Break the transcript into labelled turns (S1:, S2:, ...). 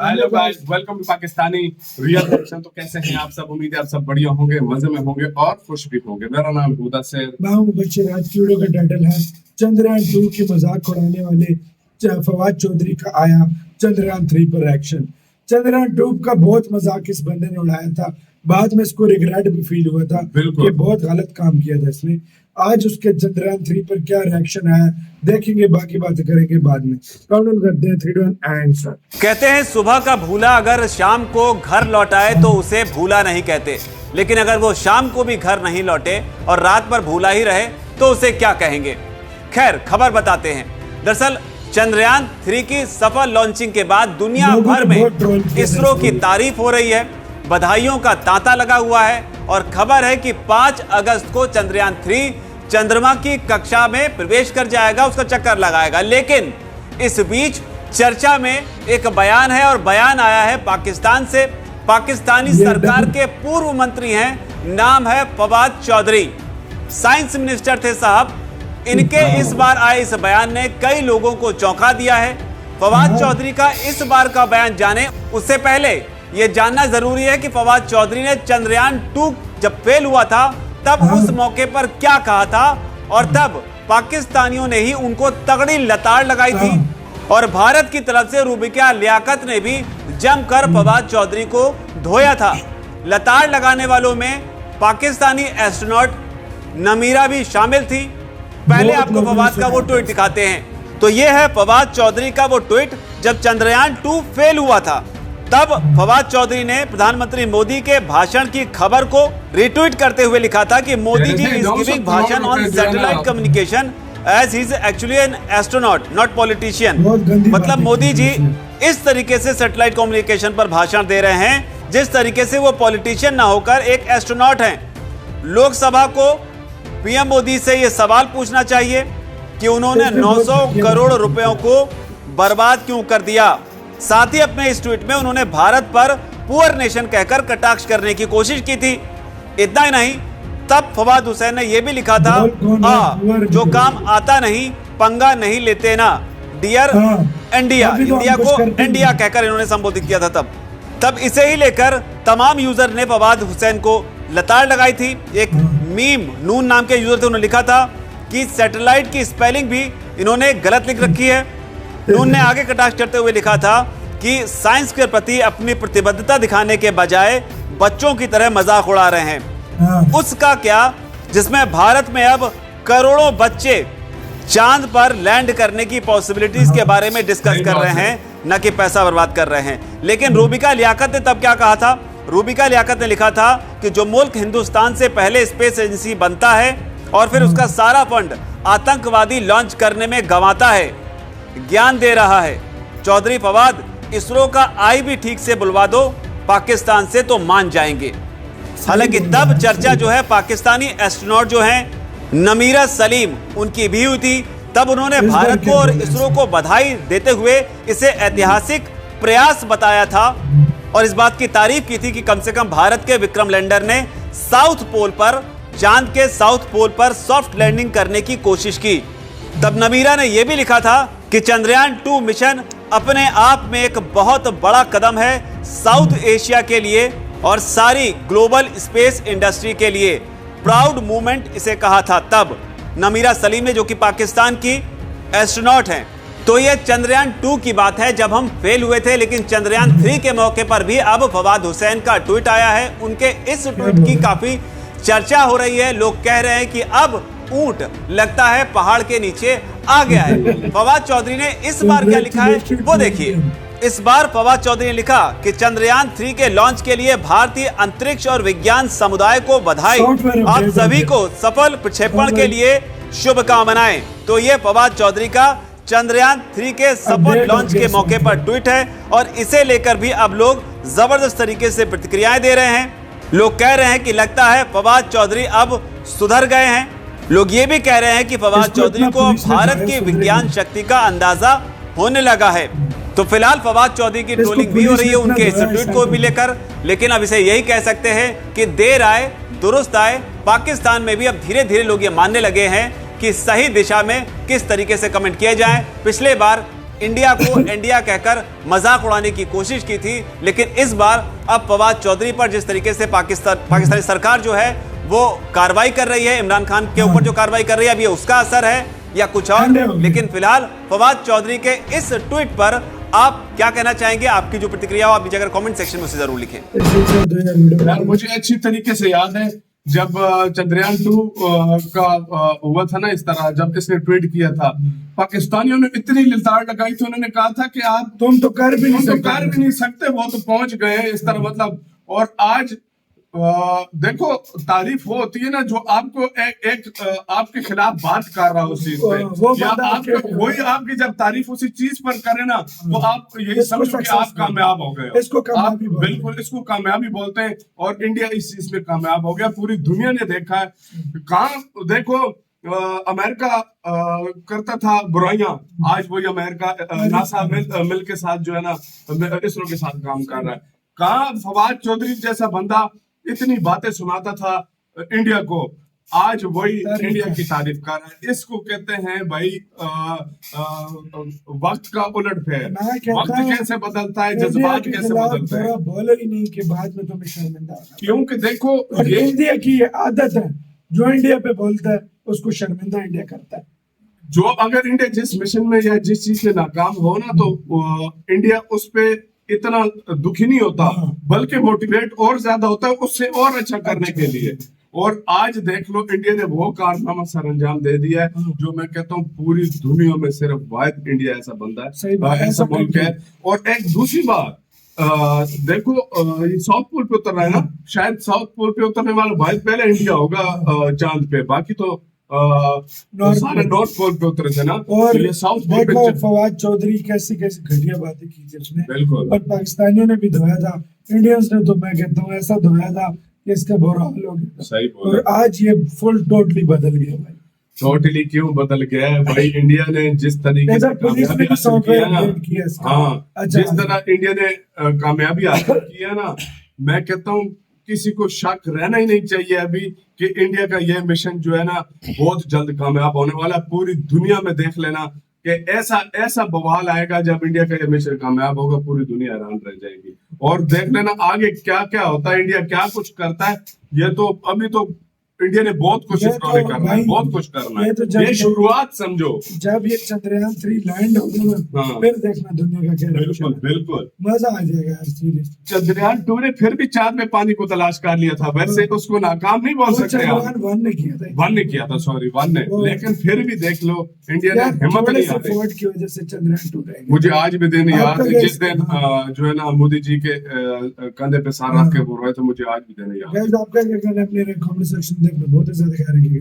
S1: Hello guys, welcome to Pakistani real action. तो कैसे हैं आप सब? उम्मीद है आप सब बढ़िया होंगे, मजे में होंगे और खुश भी होंगे। मेरा नाम हुदा से
S2: बच्चे आज वीडियो का टाइटल है चंद्रयान 2 की मजाक उड़ाने वाले फवाद चौधरी का आया चंद्रयान 3 पर एक्शन। चंद्रयान 2 का बहुत मजाक इस बंदे ने उड़ाया था, बाद में इसको रिग्रेट भी फील हुआ था कि बहुत गलत काम किया था इसने। आज उसके चंद्रयान 3 पर क्या रिएक्शन आया देखेंगे, बाकी बातें करेंगे बाद में। काउंटडाउन करते हैं 3 2 1 एंड स्टार्ट।
S3: कहते हैं सुबह का भूला अगर शाम को घर लौटाए तो उसे भूला नहीं कहते, लेकिन अगर वो शाम को भी घर नहीं लौटे और रात भर भूला ही रहे तो उसे क्या कहेंगे। खैर, खबर बताते हैं। दरअसल चंद्रयान 3 की सफल लॉन्चिंग के बाद दुनिया भर में इसरो की तारीफ हो रही है, बधाइयों का तांता लगा हुआ है और खबर है कि 5 अगस्त को चंद्रयान 3 चंद्रमा की कक्षा में प्रवेश कर जाएगा, उसका चक्कर लगाएगा। लेकिन इस बीच चर्चा में एक बयान है और बयान आया है पाकिस्तान से। पाकिस्तानी सरकार के पूर्व मंत्री हैं, नाम है फवाद चौधरी, साइंस मिनिस्टर थे साहब। इनके इस बार आए इस बयान ने कई लोगों को चौंका दिया है। फवाद चौधरी का इस बार का बयान जाने उससे पहले यह जानना जरूरी है कि फवाद चौधरी ने चंद्रयान 2 जब फेल हुआ था तब उस मौके पर क्या कहा था, और तब पाकिस्तानियों ने ही उनको तगड़ी लताड़ लगाई थी और भारत की तरफ से रूबिका लियाकत ने भी जमकर फवाद चौधरी को धोया था। लताड़ लगाने वालों में पाकिस्तानी एस्ट्रोनॉट नमीरा भी शामिल थी। पहले आपको फवाद का वो ट्वीट दिखाते हैं। तो ये है फवाद चौधरी का वो ट्वीट जब चंद्रयान 2 फेल हुआ था। तब फवाद चौधरी ने प्रधानमंत्री मोदी के भाषण की खबर को रिट्वीट करते हुए लिखा था कि मोदी जी इज गिविंग भाषण on satellite communication as he is actually an astronaut not politician. मतलब मोदी जी इस तरीके से सैटेलाइट कम्युनिकेशन पर भाषण दे रहे हैं जिस तरीके से वो पॉलिटिशियन ना होकर एक एस्ट्रोनॉट हैं। लोकसभा को पीएम मोदी से ये सवाल पूछना चाहिए कि उन्होंने 900 करोड़ रुपयों को बर्बाद क्यों कर दिया। साथ ही अपने इस ट्वीट में उन्होंने भारत पर पुअर नेशन कहकर कटाक्ष करने की कोशिश की थी। इतना ही नहीं, तब फवाद हुसैन ने यह भी लिखा था, जो काम आता नहीं पंगा नहीं लेते ना, डियर इंडिया। इंडिया को इंडिया कहकर इन्होंने संबोधित किया था। तब इसे ही लेकर तमाम यूजर ने फवाद हुसैन को लताड़ लगाई थी। एक मीम नून नाम के यूजर थे, उन्होंने लिखा था कि सैटेलाइट की स्पेलिंग भी इन्होंने गलत लिख रखी है। नून ने आगे कटाक्ष करते हुए लिखा था कि साइंस के प्रति अपनी प्रतिबद्धता दिखाने के बजाय बच्चों की तरह मजाक उड़ा रहे हैं। उसका क्या जिसमें भारत में अब करोड़ों बच्चे चांद पर लैंड करने की पॉसिबिलिटीज के बारे में डिस्कस कर रहे हैं, न कि पैसा बर्बाद कर रहे हैं। लेकिन रूबिका लियाकत ने तब क्या कहा था? रूबिका लियाकत ने लिखा था कि जो मुल्क हिंदुस्तान से पहले स्पेस एजेंसी बनता है और फिर उसका सारा फंड आतंकवादी लॉन्च करने में गंवाता है, ज्ञान दे रहा है। चौधरी फवाद, इसरो का आई भी ठीक से बुलवा दो पाकिस्तान से तो मान जाएंगे। हालांकि तब चर्चा जो है पाकिस्तानी एस्ट्रोनॉट जो हैं नमीरा सलीम, उनकी भी हुई थी। तब उन्होंने भारत को और इसरो को बधाई देते हुए इसे ऐतिहासिक प्रयास बताया था और इस बात की तारीफ की थी कि कम से कम भारत के विक्रम लैंडर ने साउथ पोल पर, चांद के साउथ पोल पर सॉफ्ट लैंडिंग करने की कोशिश की। तब नमीरा ने यह भी लिखा था कि चंद्रयान 2 मिशन अपने आप में एक बहुत बड़ा कदम है साउथ एशिया के लिए और सारी ग्लोबल स्पेस इंडस्ट्री के लिए। प्राउड मूवमेंट इसे कहा था तब नमीरा सलीम ने, जो कि पाकिस्तान की एस्ट्रोनॉट हैं। तो ये चंद्रयान 2 की बात है जब हम फेल हुए थे। लेकिन चंद्रयान 3 के मौके पर भी अब फवाद हुसैन का ट्वीट आया है। उनके इस ट्वीट की काफी चर्चा हो रही है। लोग कह रहे हैं कि अब ऊंट लगता है पहाड़ के नीचे आ गया है। फवाद चौधरी ने इस बार क्या लिखा है वो देखिए। इस बार फवाद चौधरी ने लिखा कि चंद्रयान 3 के लॉन्च के लिए भारतीय अंतरिक्ष और विज्ञान समुदाय को बधाई। आप सभी को सफल प्रक्षेपण के लिए शुभकामनाएं। तो ये फवाद चौधरी का चंद्रयान 3 के सफल लॉन्च के मौके पर ट्वीट है और इसे लेकर भी अब लोग जबरदस्त तरीके से प्रतिक्रियाएं दे रहे हैं। लोग कह रहे हैं कि लगता है फवाद चौधरी अब सुधर गए हैं। लोग ये भी कह रहे हैं कि फवाद चौधरी को भारत की विज्ञान शक्ति का अंदाजा होने लगा है। तो फिलहाल फवाद चौधरी की ट्रोलिंग भी हो रही है उनके इस ट्वीट को भी लेकर। लेकिन अब इसे यही कह सकते हैं कि देर आए दुरुस्त आए। पाकिस्तान में भी अब धीरे धीरे लोग ये मानने लगे हैं कि सही दिशा में किस तरीके से कमेंट किए जाएं। पिछले बार इंडिया को इंडिया कहकर मजाक उड़ाने की कोशिश की थी, लेकिन इस बार अब फवाद चौधरी पर जिस तरीके से पाकिस्तानी सरकार जो है वो कार्रवाई कर रही है, इमरान खान के ऊपर जो कार्रवाई कर रही है, अब ये उसका असर है या कुछ और। लेकिन फिलहाल फवाद चौधरी के इस ट्वीट पर आप क्या कहना चाहेंगे? आपकी जो प्रतिक्रिया हो आप नीचे अगर कमेंट सेक्शन में उसे जरूर लिखें।
S1: यार मुझे अच्छी तरीके से याद है जब चंद्रयान 2 का हुआ था ना, इस तरह जब इसने ट्वीट किया था, पाकिस्तानियों ने इतनी लिताड़ लगाई थी, उन्होंने कहा था कि आप
S2: तुम तो कर भी नहीं
S1: सकते, वो तो पहुंच गए इस तरह, मतलब। और आज देखो, तारीफ वो होती है ना जो आपको एक आपके खिलाफ बात कर रहा हो उस चीज पे, या वही आपकी जब तारीफ उसी चीज पर करे ना, तो आप यही समझो कि आप कामयाब हो गए।
S2: इसको कामयाबी
S1: बिल्कुल, इसको कामयाबी बोलते हैं, और इंडिया इस चीज में कामयाब हो गया। पूरी दुनिया ने देखा है, कहाँ देखो अमेरिका करता था बुराइयां, आज वही अमेरिका नासा मिल के साथ जो है ना, इसरो के साथ काम कर रहा है। कहाँ फवाद चौधरी जैसा बंदा इतनी बातें सुनाता था इंडिया को, आज वही इंडिया की तारीफ कर रहा है। इसको कहते हैं भाई वक्त का उलटफेर। वक्त कैसे बदलता है, जज्बात कैसे बदलते हैं।
S2: बोलो ही नहीं कि बाद में तुम्हें शर्मिंदा होना,
S1: क्योंकि देखो
S2: ये इंडिया की ये आदत है, जो इंडिया पे बोलता है उसको शर्मिंदा इंडिया करता है।
S1: जो अगर इंडिया जिस मिशन में या जिस चीज में नाकाम हो ना, तो इंडिया उस पे इतना दुखी नहीं होता, बल्कि मोटिवेट और ज्यादा होता है उससे और अच्छा करने के लिए। और आज देख लो, इंडिया ने वो कारनामा सर अंजाम दे दिया है जो मैं कहता हूँ पूरी दुनिया में सिर्फ वाहिद इंडिया ऐसा बंदा है, ऐसा मुल्क है। और एक दूसरी बात, देखो ये साउथ पोल पे उतर रहा है ना, शायद साउथ पोल पे उतरने वाला वाहिद पहले इंडिया होगा चांद पे, बाकी तो सारे नॉर्थ पोल पे उतरे थे ना।
S2: और
S1: ये साउथ पोल
S2: देखो
S1: पे
S2: फवाद चौधरी कैसी कैसी घटिया बातें की थी उसने,
S1: बिल्कुल।
S2: और पाकिस्तानियों ने भी धोया था, इंडियंस ने तो मैं कहता हूँ ऐसा धोया था कि इसका बुरा हाल हो गया।
S1: सही बोला।
S2: और आज ये फुल टोटली बदल गया भाई।
S1: टोटली क्यों बदल गया है भाई? इंडिया ने जिस तरीके से कामयाबी हासिल किया ना, हाँ, जिस तरह इंडिया ने कामयाबी हासिल किया ना, मैं कहता हूँ किसी को शक रहना ही नहीं चाहिए अभी कि इंडिया का यह मिशन जो है ना बहुत जल्द कामयाब होने वाला। पूरी दुनिया में देख लेना कि ऐसा बवाल आएगा जब इंडिया का यह मिशन कामयाब होगा, पूरी दुनिया हैरान रह जाएगी। और देख लेना आगे क्या क्या होता है, इंडिया क्या कुछ करता है। ये तो अभी तो इंडिया ने बहुत कुछ एक्सप्लोर करना है, बहुत कुछ करना है, ये शुरुआत समझो।
S2: जब ये चंद्रयान 3 लैंड होगा ना, फिर देखना दुनिया का क्या
S1: बिल्कुल बिल्कुल
S2: मजा आ जाएगा यार सीरीज।
S1: चंद्रयान 2 ने फिर भी चांद में पानी को तलाश कर लिया था, वैसे उसको नाकाम नहीं बोल सकते।
S2: चंद्रयान 1 ने किया था,
S1: 1 ने किया था, सॉरी 1 ने, लेकिन फिर भी देख लो इंडिया ने हिम्मत नहीं हारी।
S2: फोर्ट की वजह से चंद्रयान 2 रह गया।
S1: मुझे आज भी दिन याद है जिस दिन जो है ना मोदी जी के कंधे पे सार रख के बोल रहे थे, मुझे आज भी दिन याद है।
S2: आपका क्या कहना है? अपने कमेंट सेक्शन देखना बहुत ज्यादा ख्याल रखिएगा।